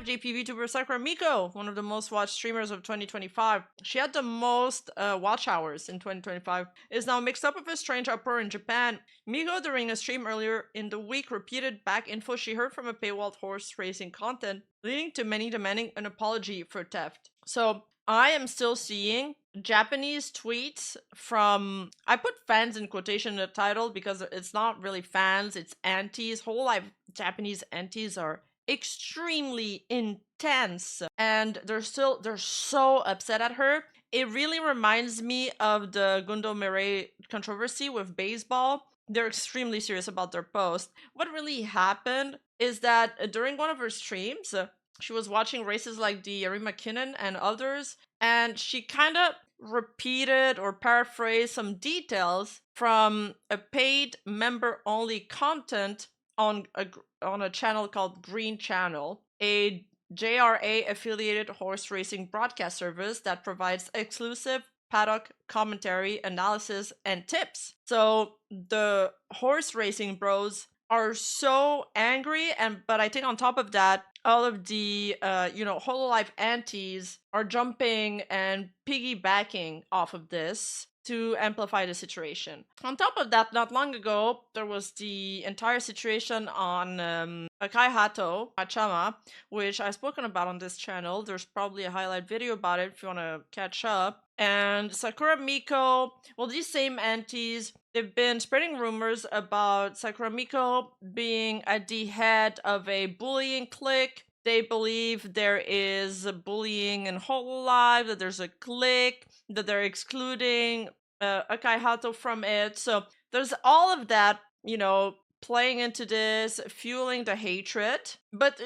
5, JP VTuber Sakura Miko, one of the most watched streamers of 2025. She had the most watch hours in 2025, is now mixed up with a strange uproar in Japan. Miko, during a stream earlier in the week, repeated back info she heard from a paywalled horse racing content, leading to many demanding an apology for theft. So I am still seeing Japanese tweets from, I put fans in quotation in the title because it's not really fans, it's aunties. Hololive Japanese aunties are extremely intense, and they're so upset at her. It really reminds me of the Gundo Mirai controversy with baseball. They're extremely serious about their post. What really happened is that during one of her streams, she was watching races like the Rima and others, and she kind of repeated or paraphrased some details from a paid member-only content on a channel called Green Channel, a JRA affiliated horse racing broadcast service that provides exclusive paddock commentary, analysis, and tips. So the horse racing bros are so angry, but I think on top of that, all of the Hololive aunties are jumping and piggybacking off of this to amplify the situation. On top of that, not long ago, there was the entire situation on Akai Hato Achama, which I've spoken about on this channel. There's probably a highlight video about it if you want to catch up. And Sakura Miko, well, these same aunties, they've been spreading rumors about Sakura Miko being at the head of a bullying clique. They believe there is bullying in Hololive, that there's a clique, that they're excluding Akai Hato from it. So there's all of that, playing into this, fueling the hatred. But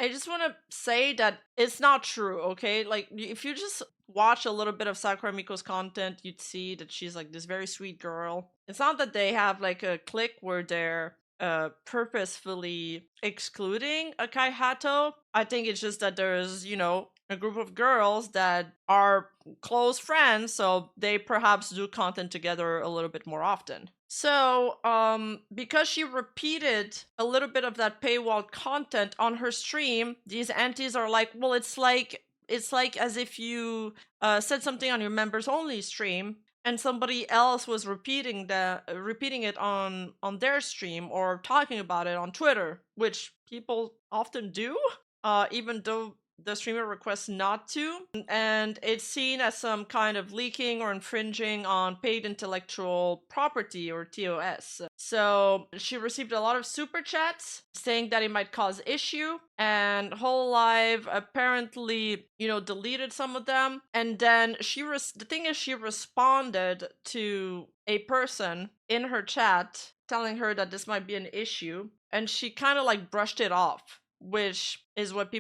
I just want to say that it's not true, okay? Like, if you just watch a little bit of Sakura Miko's content, you'd see that she's like this very sweet girl. It's not that they have like a clique where they're purposefully excluding Akai Hato. I think it's just that there's, a group of girls that are close friends, so they perhaps do content together a little bit more often. So, because she repeated a little bit of that paywall content on her stream, these aunties are like, well, it's like as if you said something on your members only stream and somebody else was repeating it on their stream or talking about it on Twitter, which people often do, even though the streamer requests not to, and it's seen as some kind of leaking or infringing on paid intellectual property or TOS. So she received a lot of super chats saying that it might cause issue, and Hololive apparently, deleted some of them. And then the thing is, she responded to a person in her chat telling her that this might be an issue, and she kind of like brushed it off, which is what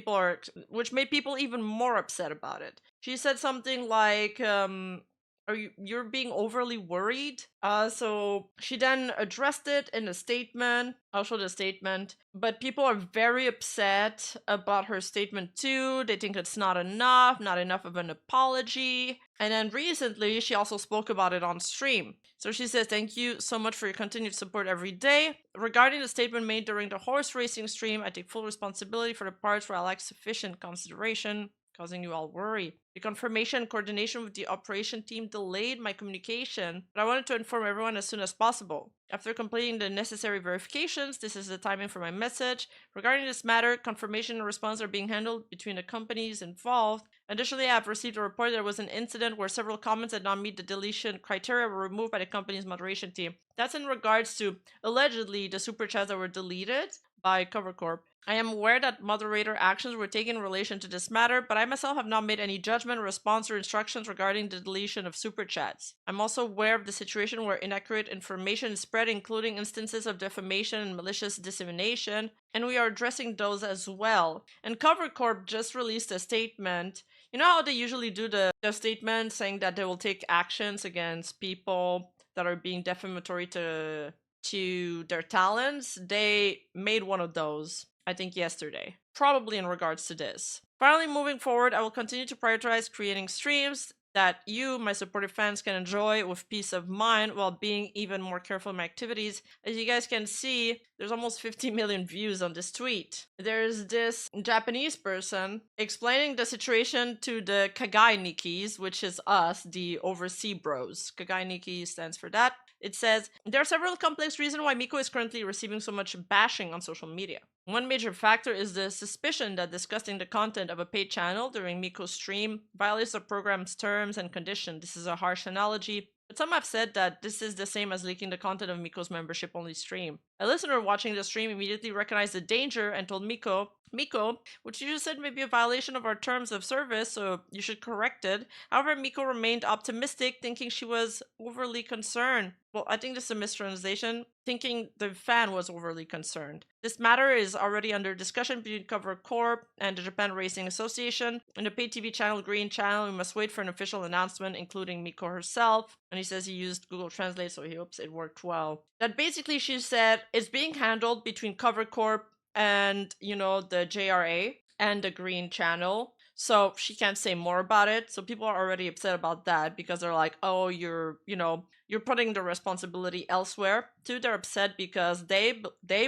which made people even more upset about it. She said something like, you're being overly worried? So she then addressed it in a statement. I'll show the statement. But people are very upset about her statement too. They think it's not enough of an apology. And then recently, she also spoke about it on stream. So she says, thank you so much for your continued support every day. Regarding the statement made during the horse racing stream, I take full responsibility for the parts where I lack sufficient consideration, causing you all worry. The confirmation and coordination with the operation team delayed my communication, but I wanted to inform everyone as soon as possible. After completing the necessary verifications, this is the timing for my message. Regarding this matter, confirmation and response are being handled between the companies involved. Additionally, I have received a report there was an incident where several comments that did not meet the deletion criteria were removed by the company's moderation team. That's in regards to, allegedly, the super chats that were deleted by Cover Corp. I am aware that moderator actions were taken in relation to this matter, but I myself have not made any judgment, response, or instructions regarding the deletion of super chats. I'm also aware of the situation where inaccurate information is spread, including instances of defamation and malicious dissemination, and we are addressing those as well. And Cover Corp just released a statement. You know how they usually do the statement saying that they will take actions against people that are being defamatory to their talents? They made one of those, I think yesterday, probably in regards to this. Finally, moving forward, I will continue to prioritize creating streams that you, my supportive fans, can enjoy with peace of mind while being even more careful in my activities. As you guys can see, there's almost 50 million views on this tweet. There's this Japanese person explaining the situation to the Kagai Nikis, which is us, the overseas bros. Kagai Niki stands for that. It says, there are several complex reasons why Miko is currently receiving so much bashing on social media. One major factor is the suspicion that discussing the content of a paid channel during Miko's stream violates the program's terms and conditions. This is a harsh analogy, but some have said that this is the same as leaking the content of Miko's membership-only stream. A listener watching the stream immediately recognized the danger and told Miko, what you just said may be a violation of our terms of service, so you should correct it. However, Miko remained optimistic, thinking she was overly concerned. Well, I think this is a mistranslation, thinking the fan was overly concerned. This matter is already under discussion between Cover Corp and the Japan Racing Association. In the paid TV channel Green Channel, we must wait for an official announcement, including Miko herself. And he says he used Google Translate, so he hopes it worked well. That basically, she said, it's being handled between Cover Corp and, you know, the JRA and the Green Channel. So she can't say more about it. So people are already upset about that because they're like, oh, you're putting the responsibility elsewhere. 2, they're upset because they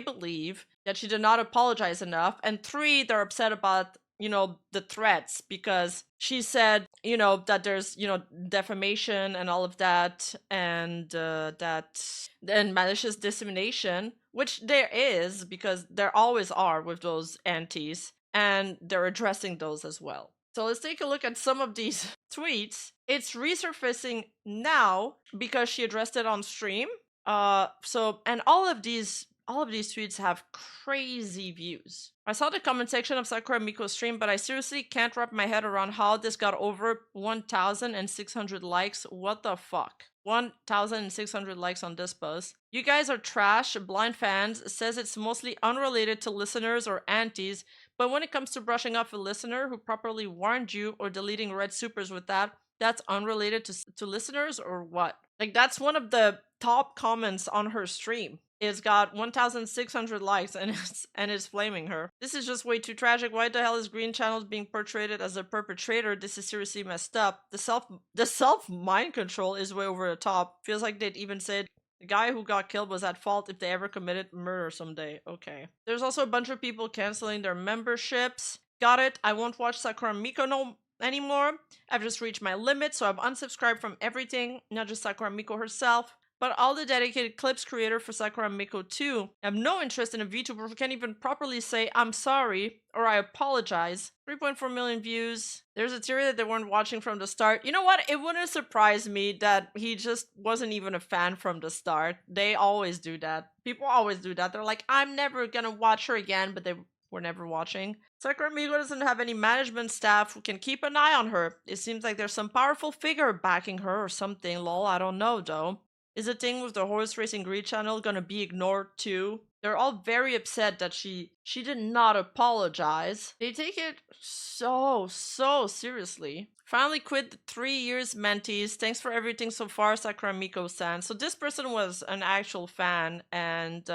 believe that she did not apologize enough. And 3, they're upset about, you know, the threats because she said, you know, that there's, you know, defamation and all of that, and and malicious dissemination, which there is because there always are with those antis, and they're addressing those as well. So let's take a look at some of these tweets. It's resurfacing now because she addressed it on stream. And all of these tweets have crazy views. I saw the comment section of Sakura Miko's stream, but I seriously can't wrap my head around how this got over 1,600 likes. What the fuck? 1,600 likes on this post. You guys are trash. Blind fans says it's mostly unrelated to listeners or antis, but when it comes to brushing off a listener who properly warned you or deleting red supers with that, that's unrelated to listeners or what? Like, that's one of the top comments on her stream. It's got 1,600 likes and it's flaming her. This is just way too tragic. Why the hell is Green Channel being portrayed as a perpetrator? This is seriously messed up. The self mind control is way over the top. Feels like they'd even said the guy who got killed was at fault if they ever committed murder someday. Okay. There's also a bunch of people canceling their memberships. Got it. I won't watch Sakura Miko no anymore. I've just reached my limit, so I've unsubscribed from everything, not just Sakura Miko herself, but all the dedicated clips creator for Sakura Miko too. I have no interest in a VTuber who can't even properly say I'm sorry or I apologize. 3.4 million views. There's a theory that they weren't watching from the start. You know what? It wouldn't surprise me that he just wasn't even a fan from the start. They always do that. People always do that. They're like, I'm never gonna watch her again, but they were never watching. Sakura Miko doesn't have any management staff who can keep an eye on her. It seems like there's some powerful figure backing her or something, lol, I don't know though. Is the thing with the horse racing greed channel gonna be ignored too? They're all very upset that she did not apologize. They take it so seriously. Finally quit the 3 years mentees. Thanks for everything so far, Sakura Miko-san. So this person was an actual fan, and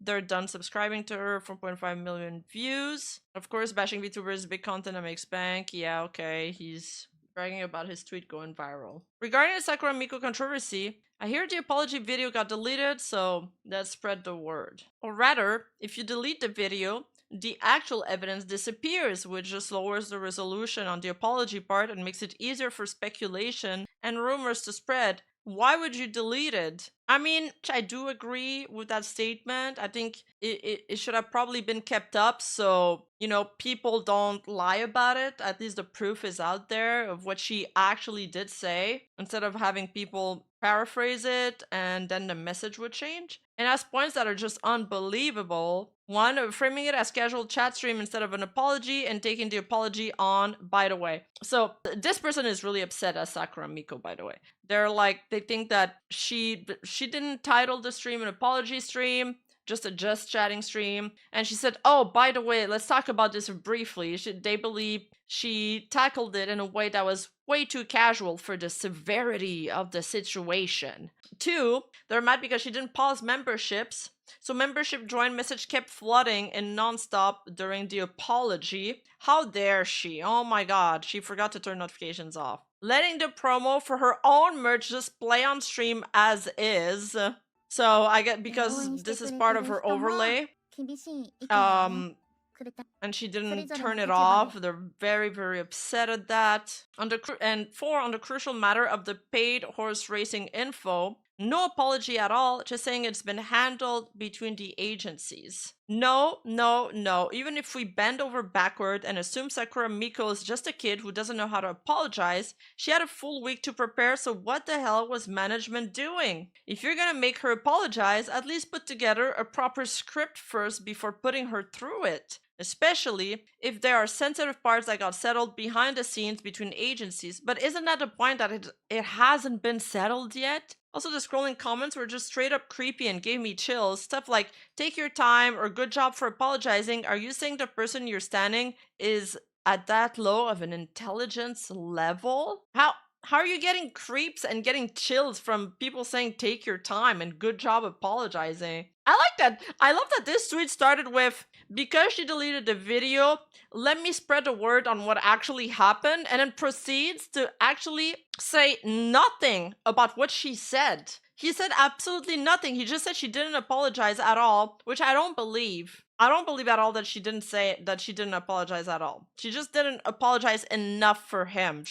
they're done subscribing to her. 4.5 million views. Of course, bashing VTubers is big content that makes bank. Yeah, okay, he's bragging about his tweet going viral. Regarding the Sakura Miko controversy, I hear the apology video got deleted, so let's spread the word. Or rather, if you delete the video, the actual evidence disappears, which just lowers the resolution on the apology part and makes it easier for speculation and rumors to spread. Why would you delete it? I mean, I do agree with that statement. I think it should have probably been kept up so, you know, people don't lie about it. At least the proof is out there of what she actually did say, instead of having people paraphrase it and then the message would change. And has points that are just unbelievable. One, framing it as casual chat stream instead of an apology and taking the apology on, by the way. So this person is really upset at Sakura Miko, by the way. They're like, they think that she didn't title the stream an apology stream, just a just chatting stream. And she said, oh, by the way, let's talk about this briefly. They believe she tackled it in a way that was way too casual for the severity of the situation. 2, they're mad because she didn't pause memberships So membership join message kept flooding in nonstop during the apology. How dare she? Oh my god, she forgot to turn notifications off. Letting the promo for her own merch just play on stream as is. So I get because this is part of her overlay. And she didn't turn it off. They're very, very upset at that. On the crucial matter of the paid horse racing info, no apology at all, just saying it's been handled between the agencies. No, no, no. Even if we bend over backward and assume Sakura Miko is just a kid who doesn't know how to apologize, she had a full week to prepare, so what the hell was management doing? If you're gonna make her apologize, at least put together a proper script first before putting her through it. Especially if there are sensitive parts that got settled behind the scenes between agencies. But isn't that the point, that it hasn't been settled yet? Also, the scrolling comments were just straight up creepy and gave me chills. Stuff like, take your time or good job for apologizing. Are you saying the person you're standing is at that low of an intelligence level? How are you getting creeps and getting chills from people saying take your time and good job apologizing? I like that. I love that this tweet started with, because she deleted the video, let me spread the word on what actually happened, and then proceeds to actually say nothing about what she said. He said absolutely nothing. He just said she didn't apologize at all, which I don't believe. I don't believe at all that she didn't say that she didn't apologize at all. She just didn't apologize enough for him.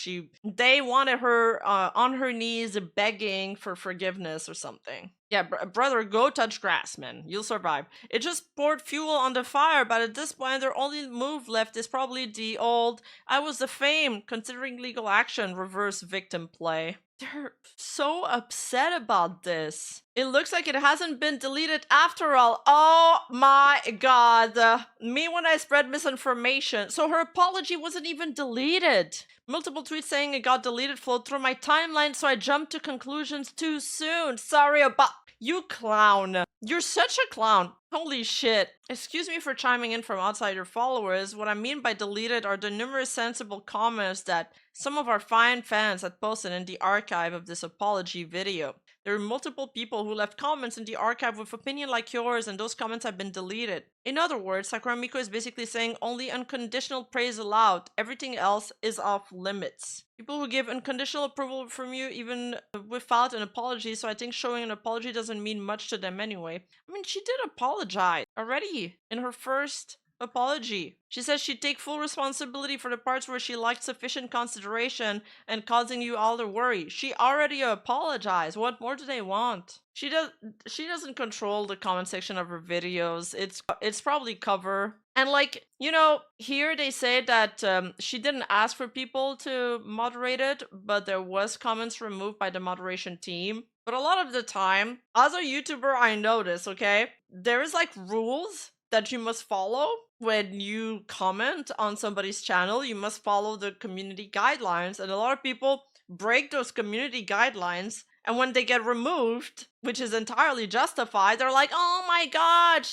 They wanted her on her knees begging for forgiveness or something. Yeah, brother, go touch grass, man. You'll survive. It just poured fuel on the fire, but at this point, their only move left is probably the old, I was the fame, considering legal action, reverse victim play. They're so upset about this. It looks like it hasn't been deleted after all. Oh my god. Me when I spread misinformation. So her apology wasn't even deleted. Multiple tweets saying it got deleted flowed through my timeline, so I jumped to conclusions too soon. Sorry about... You clown. You're such a clown. Holy shit. Excuse me for chiming in from outside your followers. What I mean by deleted are the numerous sensible comments that some of our fine fans had posted in the archive of this apology video. There are multiple people who left comments in the archive with opinion like yours, and those comments have been deleted. In other words, Sakura Miko is basically saying only unconditional praise allowed. Everything else is off limits. People who give unconditional approval from you even without an apology, so I think showing an apology doesn't mean much to them anyway. I mean, she did apologize already in her first apology. She says she'd take full responsibility for the parts where she lacked sufficient consideration and causing you all the worry. She already apologized. What more do they want? She doesn't control the comment section of her videos. It's probably cover. And like, you know, here they say that she didn't ask for people to moderate it, but there was comments removed by the moderation team. But a lot of the time, as a YouTuber, I notice, okay, there is like rules that you must follow when you comment on somebody's channel. You must follow the community guidelines, and a lot of people break those community guidelines, and when they get removed, which is entirely justified, they're like, oh my god,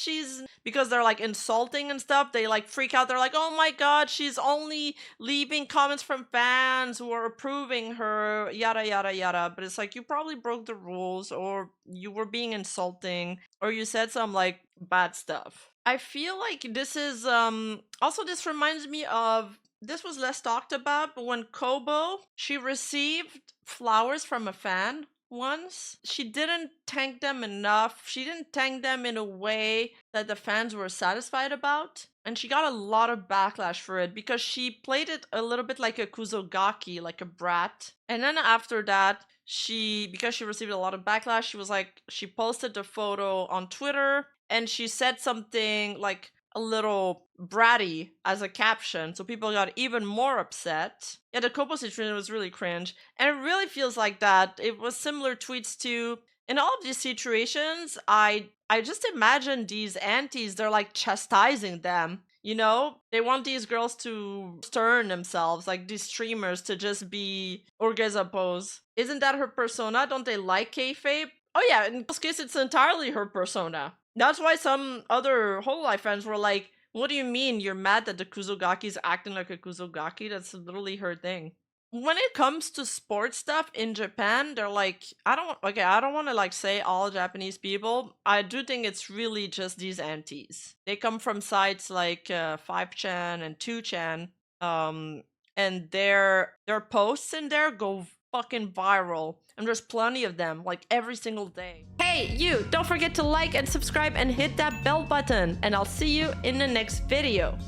because they're like insulting and stuff, they like freak out. They're like, oh my god, she's only leaving comments from fans who are approving her, yada yada yada. But it's like, you probably broke the rules, or you were being insulting, or you said some like bad stuff. I feel like this is also, this reminds me of, this was less talked about, but when Kobo, she received flowers from a fan once. She didn't thank them enough. She didn't thank them in a way that the fans were satisfied about. And she got a lot of backlash for it because she played it a little bit like a Kuzogaki, like a brat. And then after that, because she received a lot of backlash, she was like, she posted the photo on Twitter and she said something like a little bratty as a caption, so people got even more upset. Yeah, the Kobo situation was really cringe, and it really feels like that. It was similar tweets to, in all of these situations, I just imagine these aunties, they're like chastising them. You know, they want these girls to stern themselves, like these streamers to just be orgasm pose. Isn't that her persona? Don't they like kayfabe? Oh yeah, in this case, it's entirely her persona. That's why some other Hololive fans were like, what do you mean you're mad that the Kuzogaki's acting like a Kuzogaki? That's literally her thing. when it comes to sports stuff in Japan, they're like, I don't want to like say all Japanese people. I do think it's really just these aunties. They come from sites like 5chan and 2chan, and their posts in there go fucking viral, and there's plenty of them, like every single day. Hey, you! Don't forget to like and subscribe and hit that bell button, and I'll see you in the next video.